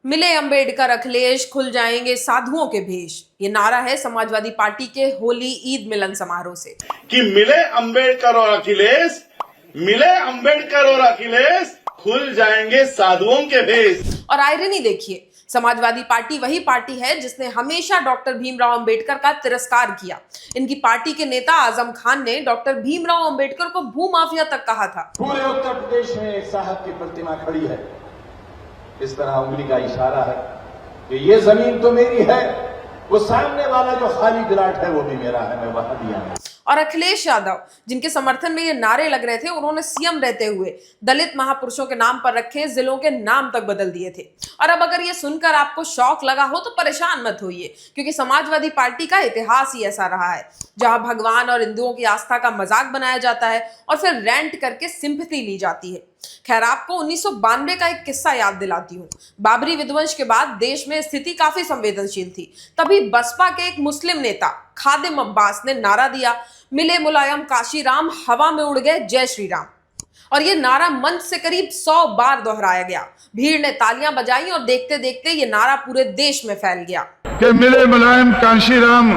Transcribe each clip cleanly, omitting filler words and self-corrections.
मिले अंबेडकर अखिलेश, खुल जाएंगे साधुओं के भेष। ये नारा है समाजवादी पार्टी के होली ईद मिलन समारोह से कि मिले अंबेडकर और अखिलेश, मिले अंबेडकर और अखिलेश, खुल जाएंगे साधुओं के भेष। और आयरनी देखिए, समाजवादी पार्टी वही पार्टी है जिसने हमेशा डॉक्टर भीमराव अंबेडकर का तिरस्कार किया। इनकी पार्टी के नेता आजम खान ने डॉक्टर भीमराव अंबेडकर को भूमाफिया तक कहा था। पूरे उत्तर प्रदेश में एक साहब की प्रतिमा खड़ी है, इस तरह उंगली का इशारा है कि ये जमीन तो मेरी है, वो सामने वाला जो खाली प्लाट है वो भी मेरा है, मैं वहां दिया है। और अखिलेश यादव, जिनके समर्थन में ये नारे लग रहे थे, उन्होंने सीएम रहते हुए दलित महापुरुषों के नाम पर रखे जिलों के नाम तक बदल दिए थे। और अब अगर ये सुनकर आपको शौक लगा हो तो परेशान मत होइए, क्योंकि समाजवादी पार्टी का इतिहास ही ऐसा रहा है जहां भगवान और हिंदुओं की आस्था का मजाक बनाया जाता है और फिर रेंट करके सिंपैथी ली जाती है। खैर, आपको 1992 का एक किस्सा याद दिलाती हूँ। बाबरी विध्वंस के बाद देश में स्थिति काफी संवेदनशील थी। तभी बसपा के एक मुस्लिम नेता खादिम अब्बास ने नारा दिया, मिले मुलायम काशीराम, हवा में उड़ गए जय श्री राम। और ये नारा मंच से करीब 100 बार दोहराया गया। भीड़ ने तालियां बजाई और देखते देखते ये नारा पूरे देश में फैल गया कि मिले मुलायम काशीराम,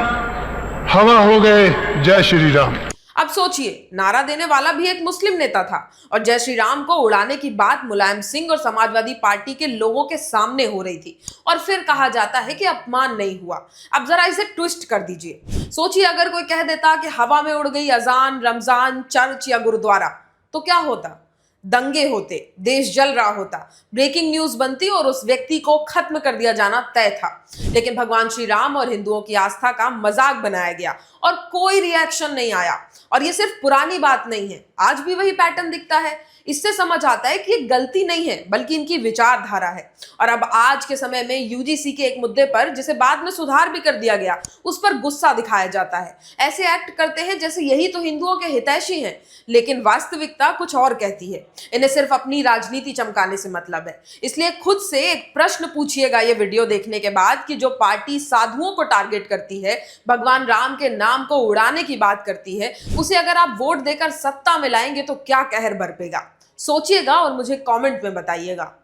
हवा हो गए जय श्री राम। अब सोचिए, नारा देने वाला भी एक मुस्लिम नेता था और जय श्री राम को उड़ाने की बात मुलायम सिंह और समाजवादी पार्टी के लोगों के सामने हो रही थी। और फिर कहा जाता है कि अपमान नहीं हुआ। अब जरा इसे ट्विस्ट कर दीजिए। सोचिए, अगर कोई कह देता कि हवा में उड़ गई अजान, रमजान, चर्च या गुरुद्वारा, तो क्या होता? दंगे होते, देश जल रहा होता, ब्रेकिंग न्यूज बनती और उस व्यक्ति को खत्म कर दिया जाना तय था। लेकिन भगवान श्री राम और हिंदुओं की आस्था का मजाक बनाया गया और कोई रिएक्शन नहीं आया। और ये सिर्फ पुरानी बात नहीं है, आज भी वही पैटर्न दिखता है। इससे समझ आता है कि ये गलती नहीं है बल्कि इनकी विचारधारा है। और अब आज के समय में यूजीसी के एक मुद्दे पर, जिसे बाद में सुधार भी कर दिया गया, उस पर गुस्सा दिखाया जाता है। ऐसे एक्ट करते हैं जैसे यही तो हिंदुओं के हितैषी हैं, लेकिन वास्तविकता कुछ और कहती है। इन्हें सिर्फ अपनी राजनीति चमकाने से मतलब है। इसलिए खुद से एक प्रश्न पूछिएगा ये वीडियो देखने के बाद कि जो पार्टी साधुओं को टारगेट करती है, भगवान राम के नाम को उड़ाने की बात करती है, उसे अगर आप वोट देकर सत्ता में लाएंगे तो क्या कहर बरपेगा। सोचिएगा और मुझे कमेंट में बताइएगा।